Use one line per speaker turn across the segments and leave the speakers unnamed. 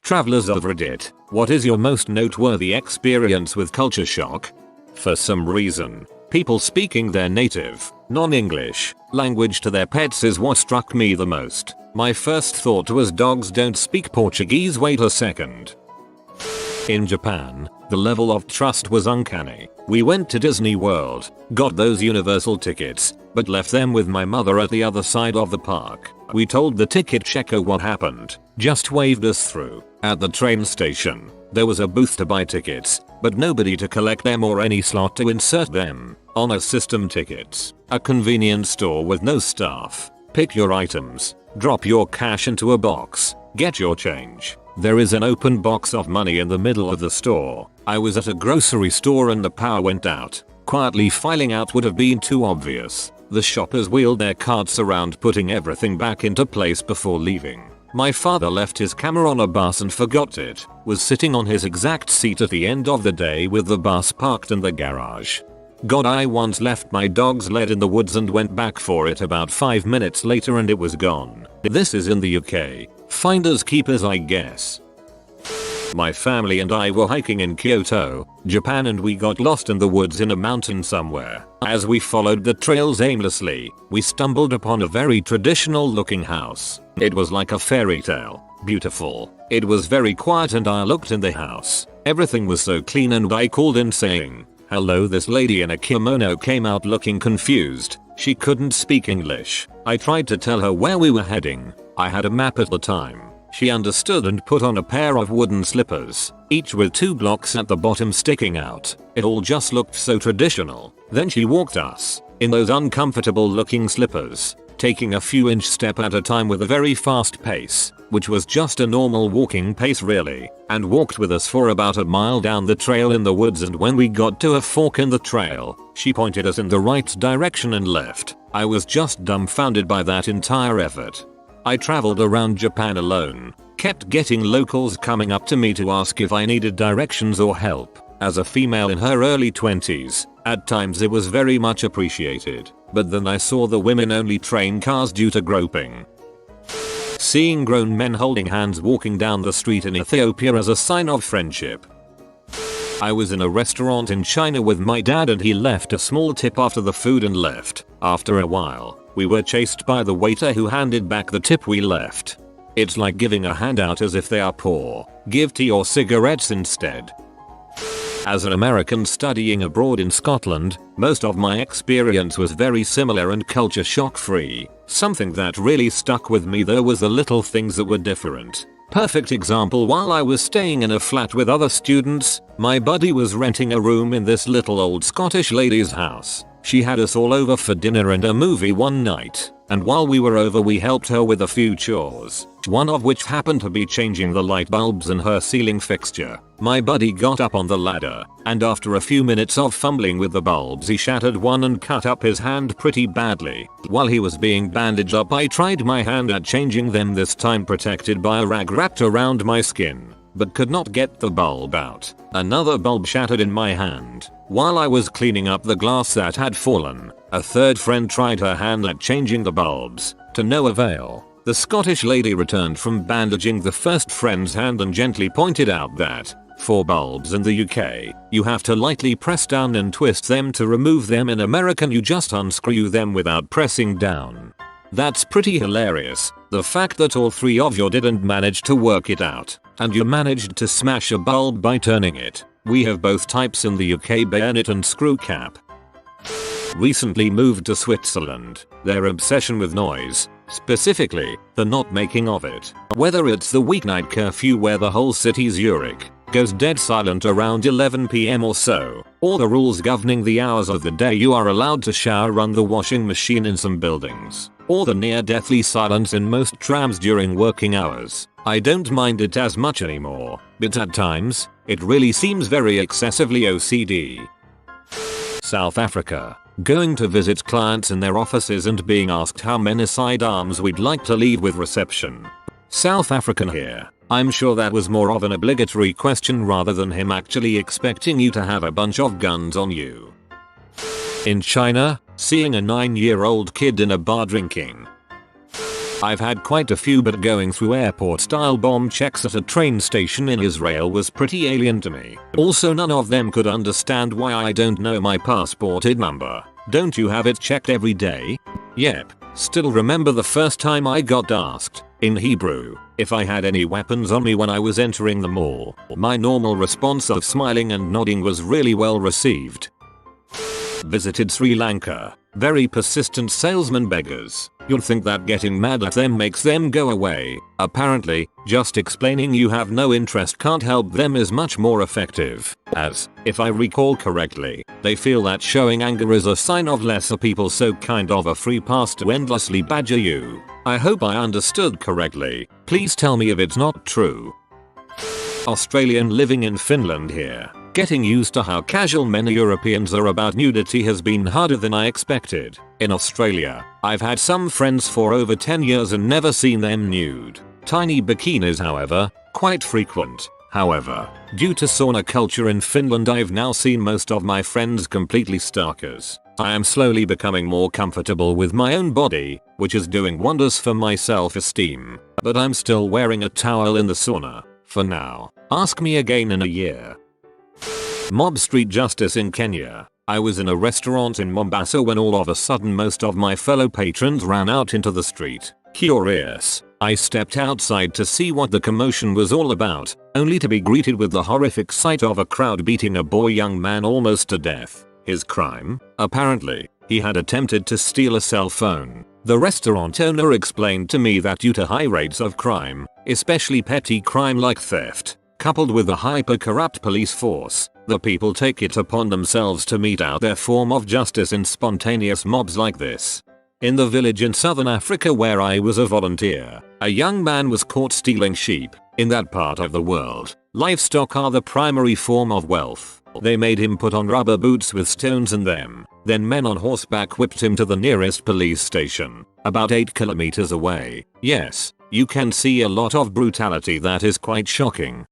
Travelers of Reddit, what is your most noteworthy experience with culture shock? For some reason, people speaking their native, non-English, language to their pets is what struck me the most. My first thought was dogs don't speak Portuguese, wait a second. In Japan, the level of trust was uncanny. We went to Disney World, got those universal tickets, but left them with my mother at the other side of the park. We told the ticket checker what happened, just waved us through. At the train station, there was a booth to buy tickets, but nobody to collect them or any slot to insert them. Honor system tickets. A convenience store with no staff. Pick your items, drop your cash into a box, get your change. There is an open box of money in the middle of the store. I was at a grocery store and the power went out. Quietly filing out would have been too obvious. The shoppers wheeled their carts around, putting everything back into place before leaving. My father left his camera on a bus and forgot it. Was sitting on his exact seat at the end of the day with the bus parked in the garage. God, I once left my dog's lead in the woods and went back for it about 5 minutes later and it was gone. This is in the UK. Finders keepers, I guess. My family and I were hiking in Kyoto, Japan, and we got lost in the woods in a mountain somewhere. As we followed the trails aimlessly, we stumbled upon a very traditional looking house. It was like a fairy tale. Beautiful. It was very quiet and I looked in the house. Everything was so clean and I called in saying, "Hello." This lady in a kimono came out looking confused. She couldn't speak English. I tried to tell her where we were heading. I had a map at the time. She understood and put on a pair of wooden slippers, each with 2 blocks at the bottom sticking out. It all just looked so traditional. Then she walked us, in those uncomfortable looking slippers, taking a few inch step at a time with a very fast pace, which was just a normal walking pace really, and walked with us for about a mile down the trail in the woods, and when we got to a fork in the trail, she pointed us in the right direction and left. I was just dumbfounded by that entire effort. I traveled around Japan alone, kept getting locals coming up to me to ask if I needed directions or help. As a female in her early 20s, at times it was very much appreciated, but then I saw the women only train cars due to groping. Seeing grown men holding hands walking down the street in Ethiopia as a sign of friendship. I was in a restaurant in China with my dad and he left a small tip after the food and left. After a while, we were chased by the waiter who handed back the tip we left. It's like giving a handout as if they are poor. Give tea or cigarettes instead. As an American studying abroad in Scotland, most of my experience was very similar and culture shock free. Something that really stuck with me though was the little things that were different. Perfect example, while I was staying in a flat with other students, my buddy was renting a room in this little old Scottish lady's house. She had us all over for dinner and a movie one night, and while we were over we helped her with a few chores, one of which happened to be changing the light bulbs in her ceiling fixture. My buddy got up on the ladder, and after a few minutes of fumbling with the bulbs he shattered one and cut up his hand pretty badly. While he was being bandaged up I tried my hand at changing them, this time protected by a rag wrapped around my skin, but could not get the bulb out. Another bulb shattered in my hand. While I was cleaning up the glass that had fallen, a third friend tried her hand at changing the bulbs, to no avail. The Scottish lady returned from bandaging the first friend's hand and gently pointed out that, for bulbs in the UK, you have to lightly press down and twist them to remove them. In America you just unscrew them without pressing down. That's pretty hilarious. The fact that all 3 of you didn't manage to work it out, and you managed to smash a bulb by turning it. We have both types in the UK, bayonet and screw cap. Recently moved to Switzerland. Their obsession with noise, specifically, the not making of it. Whether it's the weeknight curfew where the whole city's Zurich goes dead silent around 11 PM or so, or the rules governing the hours of the day you are allowed to shower, run the washing machine in some buildings, or the near deathly silence in most trams during working hours, I don't mind it as much anymore, but at times, it really seems very excessively OCD. South Africa. Going to visit clients in their offices and being asked how many sidearms we'd like to leave with reception. South African here. I'm sure that was more of an obligatory question rather than him actually expecting you to have a bunch of guns on you. In China, seeing a 9-year-old kid in a bar drinking. I've had quite a few, but going through airport style bomb checks at a train station in Israel was pretty alien to me. Also, none of them could understand why I don't know my passport ID number. Don't you have it checked every day? Yep. Still remember the first time I got asked, in Hebrew, if I had any weapons on me when I was entering the mall. My normal response of smiling and nodding was really well received. Visited Sri Lanka. Very persistent salesman beggars. You'd think that getting mad at them makes them go away. Apparently, just explaining you have no interest can't help them is much more effective. As, if I recall correctly, they feel that showing anger is a sign of lesser people, so kind of a free pass to endlessly badger you. I hope I understood correctly. Please tell me if it's not true. Australian living in Finland here. Getting used to how casual many Europeans are about nudity has been harder than I expected. In Australia, I've had some friends for over 10 years and never seen them nude. Tiny bikinis, however, quite frequent. However, due to sauna culture in Finland, I've now seen most of my friends completely starkers. I am slowly becoming more comfortable with my own body, which is doing wonders for my self-esteem. But I'm still wearing a towel in the sauna. For now. Ask me again in a year. Mob street justice in Kenya. I was in a restaurant in Mombasa when all of a sudden most of my fellow patrons ran out into the street. Curious, I stepped outside to see what the commotion was all about, only to be greeted with the horrific sight of a crowd beating a young man almost to death. His crime? Apparently, he had attempted to steal a cell phone. The restaurant owner explained to me that due to high rates of crime, especially petty crime like theft, coupled with a hyper-corrupt police force, the people take it upon themselves to mete out their form of justice in spontaneous mobs like this. In the village in southern Africa where I was a volunteer, a young man was caught stealing sheep. In that part of the world, livestock are the primary form of wealth. They made him put on rubber boots with stones in them. Then men on horseback whipped him to the nearest police station, about 8 kilometers away. Yes, you can see a lot of brutality that is quite shocking.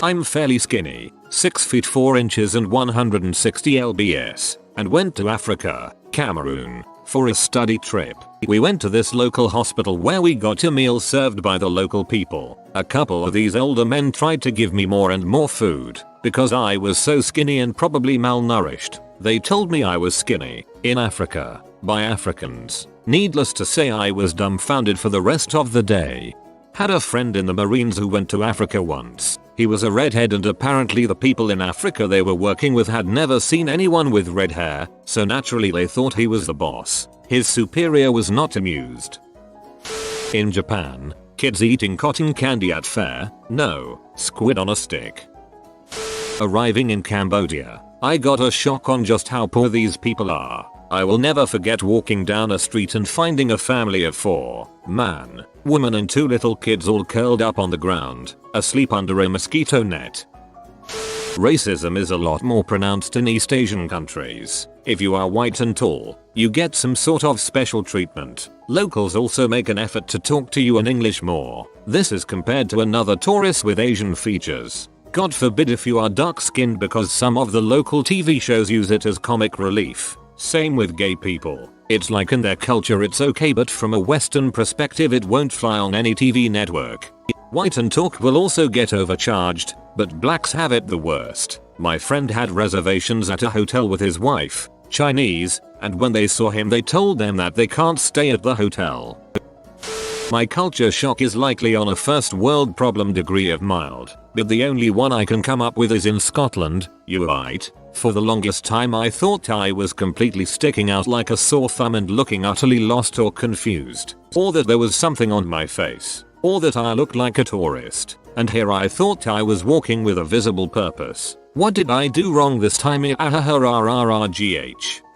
I'm fairly skinny, 6 feet 4 inches and 160 lbs, and went to Africa, Cameroon, for a study trip. We went to this local hospital where we got a meal served by the local people. A couple of these older men tried to give me more and more food, because I was so skinny and probably malnourished. They told me I was skinny, in Africa, by Africans. Needless to say, I was dumbfounded for the rest of the day. Had a friend in the Marines who went to Africa once. He was a redhead, and apparently the people in Africa they were working with had never seen anyone with red hair, so naturally they thought he was the boss. His superior was not amused. In Japan, kids eating cotton candy at fair? No, squid on a stick. Arriving in Cambodia, I got a shock on just how poor these people are. I will never forget walking down a street and finding a family of 4, man, woman and 2 little kids all curled up on the ground, asleep under a mosquito net. Racism is a lot more pronounced in East Asian countries. If you are white and tall, you get some sort of special treatment. Locals also make an effort to talk to you in English more. This is compared to another tourist with Asian features. God forbid if you are dark-skinned, because some of the local TV shows use it as comic relief. Same with gay people. It's like in their culture it's okay, but from a Western perspective it won't fly on any TV network. White and talk will also get overcharged, but blacks have it the worst. My friend had reservations at a hotel with his wife, Chinese, and when they saw him they told them that they can't stay at the hotel. My culture shock is likely on a first world problem degree of mild, but the only one I can come up with is in Scotland. You right? For the longest time I thought I was completely sticking out like a sore thumb and looking utterly lost or confused, or that there was something on my face, or that I looked like a tourist, and here I thought I was walking with a visible purpose. What did I do wrong this time?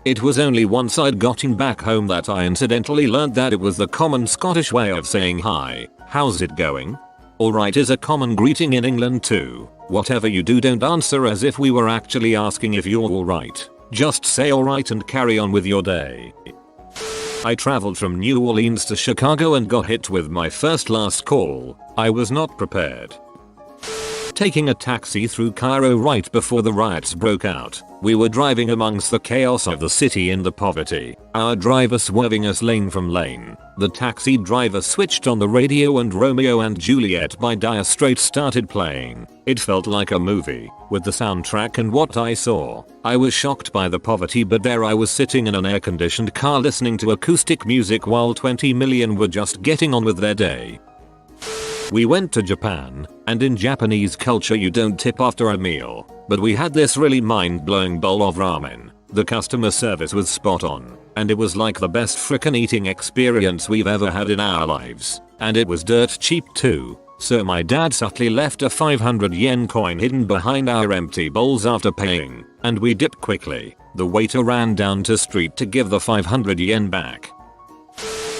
It was only once I'd gotten back home that I incidentally learned that it was the common Scottish way of saying hi. How's it going? Alright is a common greeting in England too. Whatever you do, don't answer as if we were actually asking if you're alright. Just say alright and carry on with your day. I traveled from New Orleans to Chicago and got hit with my first last call. I was not prepared. taking a taxi through Cairo right before the riots broke out. We were driving amongst the chaos of the city in the poverty, our driver swerving us lane from lane. The taxi driver switched on the radio and Romeo and Juliet by Dire Straits started playing. It felt like a movie, with the soundtrack and what I saw. I was shocked by the poverty, but there I was sitting in an air-conditioned car listening to acoustic music while 20 million were just getting on with their day. We went to Japan, and in Japanese culture you don't tip after a meal, but we had this really mind-blowing bowl of ramen. The customer service was spot on, and it was like the best frickin' eating experience we've ever had in our lives. And it was dirt cheap too, so my dad subtly left a 500 yen coin hidden behind our empty bowls after paying, and we dipped quickly. The waiter ran down to street to give the 500 yen back.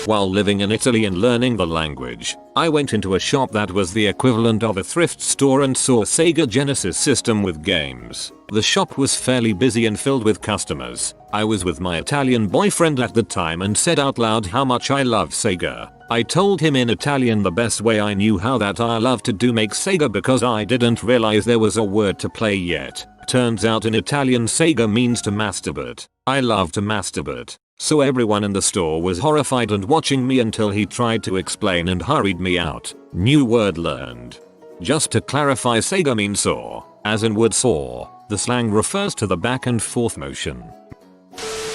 While living in Italy and learning the language, I went into a shop that was the equivalent of a thrift store and saw a Sega Genesis system with games. The shop was fairly busy and filled with customers. I was with my Italian boyfriend at the time and said out loud how much I love Sega. I told him in Italian the best way I knew how that I love to do make Sega because I didn't realize there was a word to play yet. Turns out in Italian Sega means to masturbate. I love to masturbate. So everyone in the store was horrified and watching me until he tried to explain and hurried me out. New word learned. Just to clarify, Sega means saw, as in wood saw. The slang refers to the back and forth motion.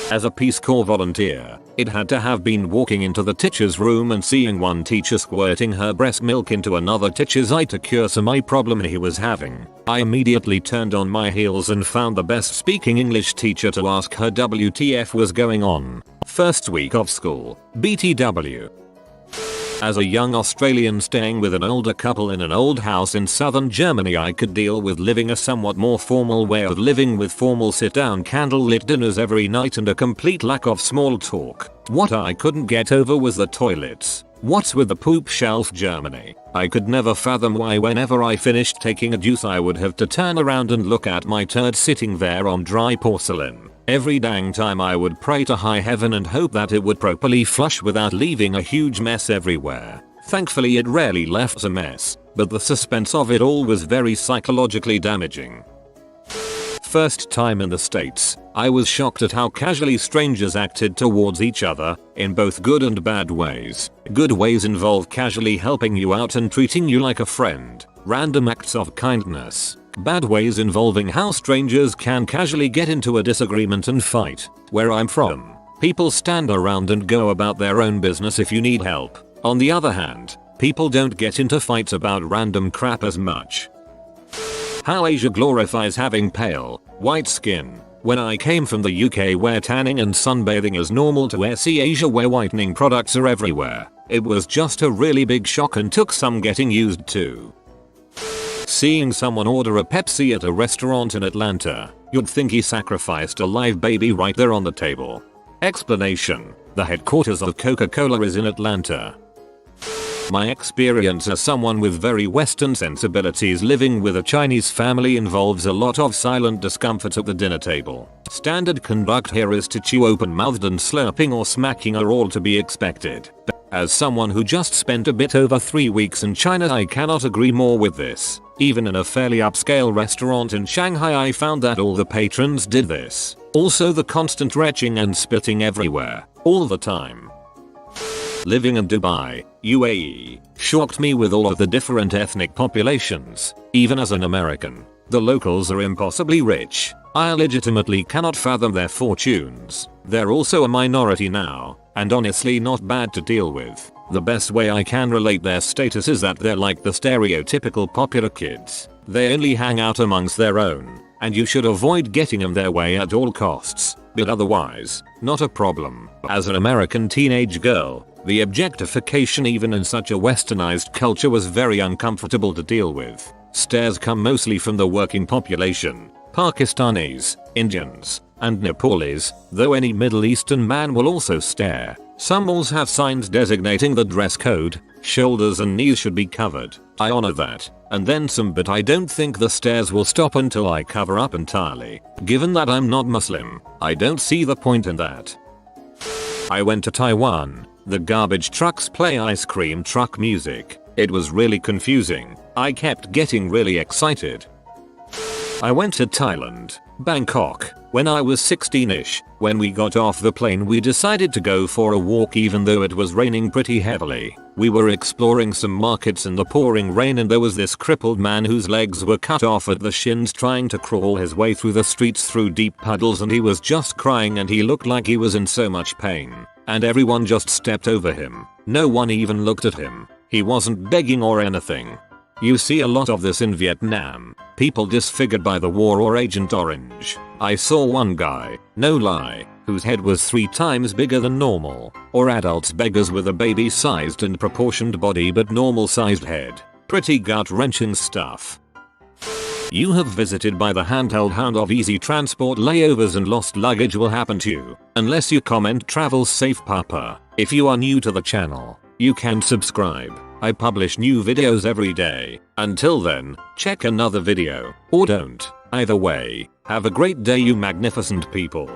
As a Peace Corps volunteer, it had to have been walking into the teacher's room and seeing one teacher squirting her breast milk into another teacher's eye to cure some eye problem he was having. I immediately turned on my heels and found the best speaking English teacher to ask her WTF was going on. First week of school, BTW. As a young Australian staying with an older couple in an old house in southern Germany, I could deal with living a somewhat more formal way of living with formal sit-down candlelit dinners every night and a complete lack of small talk. What I couldn't get over was the toilets. What's with the poop shelf Germany? I could never fathom why whenever I finished taking a juice I would have to turn around and look at my turd sitting there on dry porcelain. Every dang time I would pray to high heaven and hope that it would properly flush without leaving a huge mess everywhere. Thankfully it rarely left a mess, but the suspense of it all was very psychologically damaging. First time in the States, I was shocked at how casually strangers acted towards each other, in both good and bad ways. Good ways involve casually helping you out and treating you like a friend, random acts of kindness. Bad ways involving how strangers can casually get into a disagreement and fight. Where I'm from, people stand around and go about their own business if you need help. On the other hand, people don't get into fights about random crap as much. How Asia glorifies having pale, white skin. When I came from the UK where tanning and sunbathing is normal to see Asia where whitening products are everywhere, it was just a really big shock and took some getting used to. Seeing someone order a Pepsi at a restaurant in Atlanta, you'd think he sacrificed a live baby right there on the table. Explanation: the headquarters of Coca-Cola is in Atlanta. My experience as someone with very Western sensibilities living with a Chinese family involves a lot of silent discomfort at the dinner table. Standard conduct here is to chew open-mouthed, and slurping or smacking are all to be expected. As someone who just spent a bit over 3 weeks in China, I cannot agree more with this. Even in a fairly upscale restaurant in Shanghai, I found that all the patrons did this. Also the constant retching and spitting everywhere, all the time. Living in Dubai, UAE, shocked me with all of the different ethnic populations. Even as an American, the locals are impossibly rich. I legitimately cannot fathom their fortunes. They're also a minority now, and honestly not bad to deal with. The best way I can relate their status is that they're like the stereotypical popular kids. They only hang out amongst their own, and you should avoid getting in their way at all costs. But otherwise, not a problem. As an American teenage girl, the objectification even in such a westernized culture was very uncomfortable to deal with. Stares come mostly from the working population, Pakistanis, Indians, and Nepalese, though any Middle Eastern man will also stare. Some malls have signs designating the dress code, shoulders and knees should be covered. I honor that, and then some, but I don't think the stares will stop until I cover up entirely. Given that I'm not Muslim, I don't see the point in that. I went to Taiwan. The garbage trucks play ice cream truck music. It was really confusing. I kept getting really excited. I went to Thailand, Bangkok, when I was 16ish. When we got off the plane we decided to go for a walk even though it was raining pretty heavily. We were exploring some markets in the pouring rain and there was this crippled man whose legs were cut off at the shins trying to crawl his way through the streets through deep puddles, and he was just crying and he looked like he was in so much pain. And everyone just stepped over him. No one even looked at him. He wasn't begging or anything. You see a lot of this in Vietnam. People disfigured by the war or Agent Orange. I saw one guy, no lie, whose head was 3 times bigger than normal. Or adults beggars with a baby-sized and proportioned body but normal-sized head. Pretty gut-wrenching stuff. You have visited by the handheld hound of easy transport layovers and lost luggage will happen to you. Unless you comment travel safe papa. If you are new to the channel, you can subscribe. I publish new videos every day. Until then, check another video, or don't. Either way, have a great day you magnificent people.